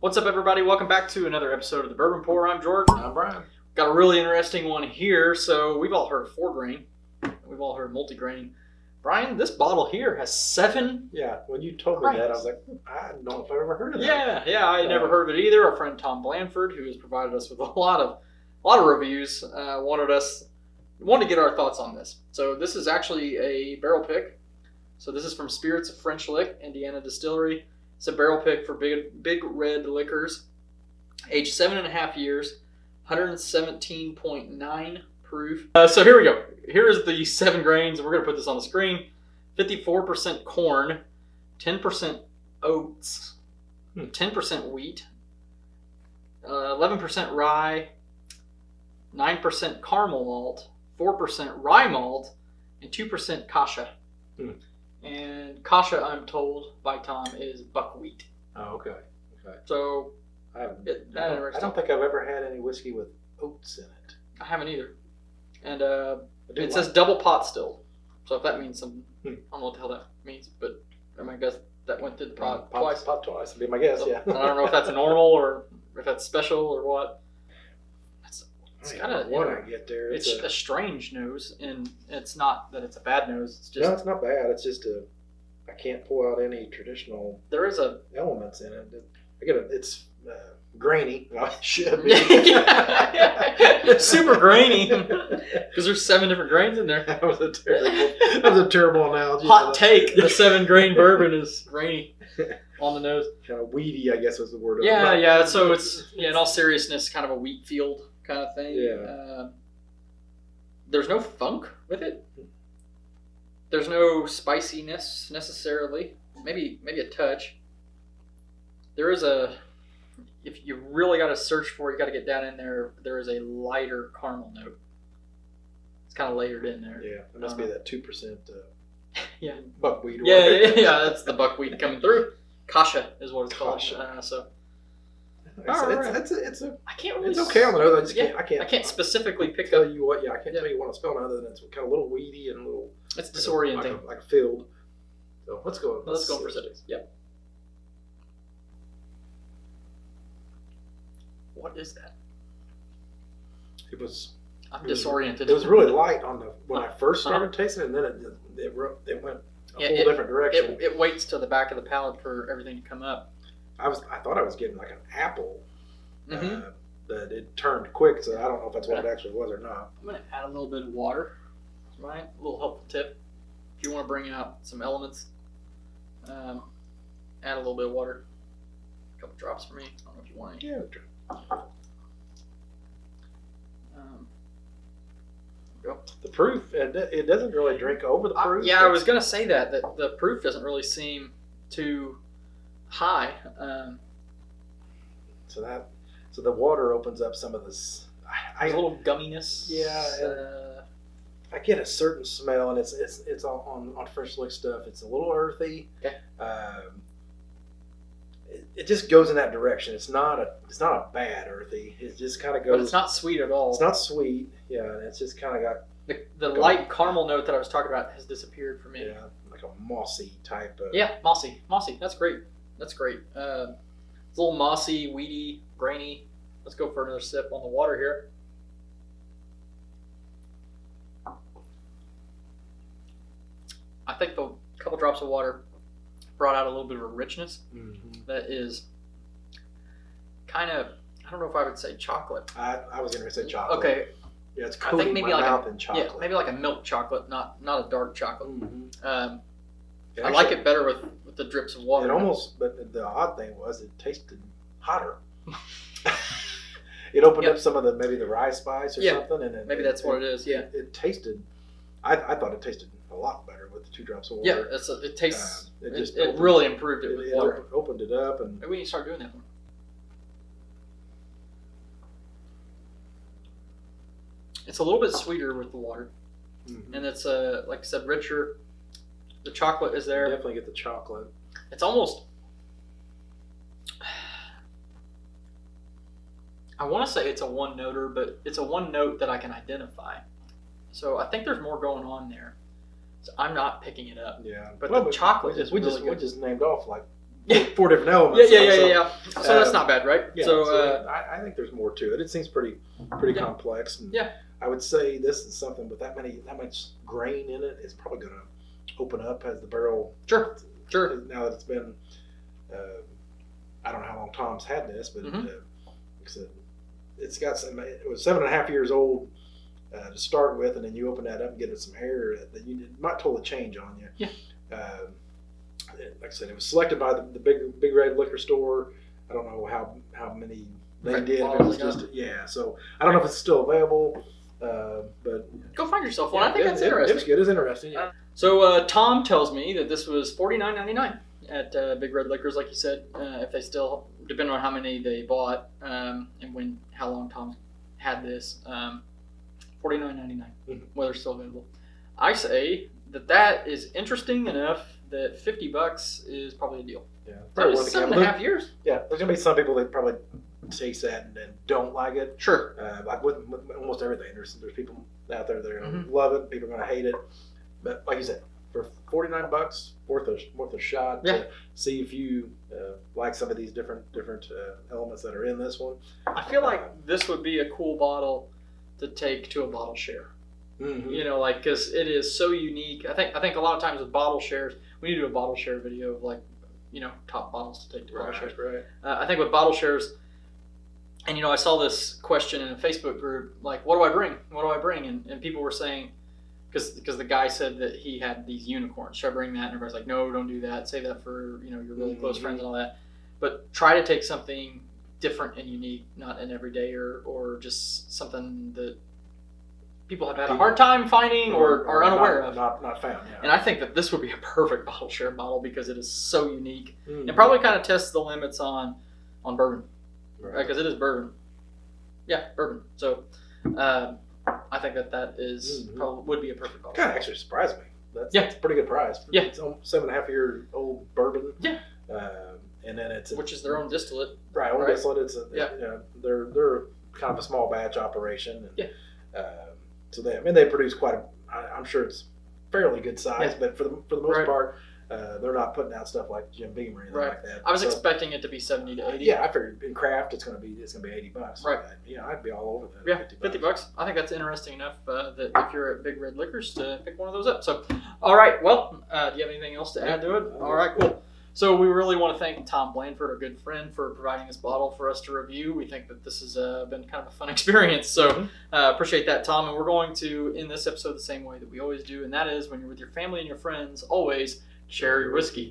What's up, everybody? Welcome back to another episode of the Bourbon Pour. I'm Jordan. I'm Brian. Got a really interesting one here. So we've all heard 4-grain. We've all heard multi-grain. Brian, this bottle here has 7. Yeah, when you told me that, I was like, I don't know if I've ever heard of that. Yeah, I had never heard of it either. Our friend Tom Blanford, who has provided us with a lot of reviews, wanted to get our thoughts on this. So this is actually a barrel pick. So this is from Spirits of French Lick, Indiana Distillery. It's a barrel pick for big red liquors, aged 7.5 years, 117.9 proof. So here we go. Here's the 7 grains, and we're going to put this on the screen. 54% corn, 10% oats, 10% wheat, 11% rye, 9% caramel malt, 4% rye malt, and 2% kasha. And kasha, I'm told by Tom, is buckwheat. Oh, okay. So I don't think I've ever had any whiskey with oats in it. I haven't either. And it says double pot still. So if that means something, I don't know what the hell that means, but I guess that went through the pot twice. Pot twice would be my guess, So, yeah. I don't know if that's normal or if that's special or what. It's kind of what I get there. It's a strange nose, and it's not that it's a bad nose. It's just no, it's not bad. It's just I can't pull out any traditional. There is elements in it. It's grainy. Well, it should be. Super grainy because there's 7 different grains in there. That was a terrible analogy. Hot take: the 7-grain bourbon is grainy on the nose. Kind of weedy, I guess was the word. Yeah. So it's in all seriousness, kind of a wheat field kind of thing. Yeah. There's no funk with it. There's no spiciness necessarily. Maybe a touch. There is if you really got to search for it, you got to get down in there. There is a lighter caramel note. It's kind of layered in there. Yeah, it must be that 2%. Yeah. Buckwheat. Yeah. That's the buckwheat coming through. Kasha is what it's called. So. I can't really. It's okay on the nose. I can't specifically pick tell up. you what. Yeah, I can't tell you what it's spelling other than it's kind of a little weedy and a little. It's disorienting. Like a field. So let's go. Let's go for 6. Yep. What is that? I'm disoriented. It was really light when I first started tasting it, and then it went a whole different direction. It waits till the back of the palate for everything to come up. I thought I was getting like an apple. That it turned quick, so I don't know if that's what it actually was or not. I'm going to add a little bit of water. Right, a little helpful tip. If you want to bring out some elements, add a little bit of water. A couple drops for me. I don't know if you want any. Yeah. Go. The proof, it doesn't really drink over the proof. I was going to say that the proof doesn't really seem too high. So the water opens up some of this. There's a little gumminess. Yeah. I get a certain smell, and it's on French Lick stuff. It's a little earthy. Okay. It just goes in that direction. It's not a bad earthy. It just kind of goes. But it's not sweet at all. It's not sweet. Yeah, it's just kind of got the light caramel note that I was talking about has disappeared for me. Yeah, like a mossy type of. Yeah, mossy. That's great. It's a little mossy, weedy, grainy. Let's go for another sip on the water here. I think the couple drops of water brought out a little bit of a richness that is kind of, I don't know if I would say chocolate. I was going to say chocolate. Okay. Yeah, it's coating I think maybe my mouth in chocolate. Yeah, maybe like a milk chocolate, not a dark chocolate. Actually, I like it better with the drips of water. But the odd thing was it tasted hotter. It opened up some of maybe the rye spice or something, and maybe that's what it is. Yeah, it tasted. I thought it tasted a lot better with the 2 drops of water. Yeah, it tastes. It really improved it with water. Opened it up, and maybe we need to start doing that more. It's a little bit sweeter with the water, and it's like I said, richer. The chocolate is there. Definitely get the chocolate. It's almost. I want to say it's a one-noter, but it's a one note that I can identify. So I think there's more going on there. So I'm not picking it up. Yeah, but the chocolate is we really good. We just named off like four different elements. Yeah. So that's not bad, right? Yeah, so I think there's more to it. It seems pretty complex. And yeah. I would say this is something with that much grain in it is probably going to open up as the barrel. Sure. Now that it's been, I don't know how long Tom's had this, but like I said, it's got some. It was 7.5 years old to start with, and then you open that up and get it some air that it might totally change on you. Yeah. Like I said, it was selected by the big red liquor store. I don't know how many they did. It was just so I don't know if it's still available, but go find yourself one. I think that's interesting. It's good. It's interesting. Yeah. So Tom tells me that this was $49.99 at Big Red Liquors, like you said. If they still, depending on how many they bought and how long Tom had this, $49.99. Whether it's still available. I say that is interesting enough that $50 is probably a deal. Yeah, probably 7.5 years. Yeah, there's gonna be some people that probably taste that and don't like it. Sure. Like with almost everything, there's people out there that are gonna love it. People are gonna hate it. But like you said, for $49, worth a shot to see if you like some of these different elements that are in this one. I feel like this would be a cool bottle to take to a bottle share. You know, like, because it is so unique. I think a lot of times with bottle shares, we need to do a bottle share video of, like, you know, top bottles to take to bottle shares. Right. I think with bottle shares, and you know, I saw this question in a Facebook group, like, what do I bring? What do I bring? And people were saying, because the guy said that he had these unicorns. Should I bring that? And everybody's like, no, don't do that. Save that for, you know, your really close friends and all that. But try to take something different and unique, not an everyday or just something that people have had a hard time finding or are unaware of. Not found, yeah. And I think that this would be a perfect bottle share bottle because it is so unique and probably kind of tests the limits on bourbon. Because it is bourbon. Yeah, bourbon. So I think that is probably would be a perfect bottle. Kind of actually surprised me. That's a pretty good price. Yeah. It's 7.5-year-old bourbon. Yeah. And then it's which is their own distillate. Right, own distillate. It's they're kind of a small batch operation. And, so they produce I'm sure it's fairly good size, but for the most part, they're not putting out stuff like Jim Beam or anything like that. I was expecting it to be 70 to 80. Yeah, I figured in craft it's gonna be $80. Right. I'd be all over that. Yeah, $50. I think that's interesting enough that if you're at Big Red Liquors to pick one of those up. So, all right. Well, do you have anything else to add to it? All right, cool. So we really want to thank Tom Blanford, our good friend, for providing this bottle for us to review. We think that this has been kind of a fun experience. So appreciate that, Tom. And we're going to end this episode the same way that we always do, and that is when you're with your family and your friends, always share your whiskey.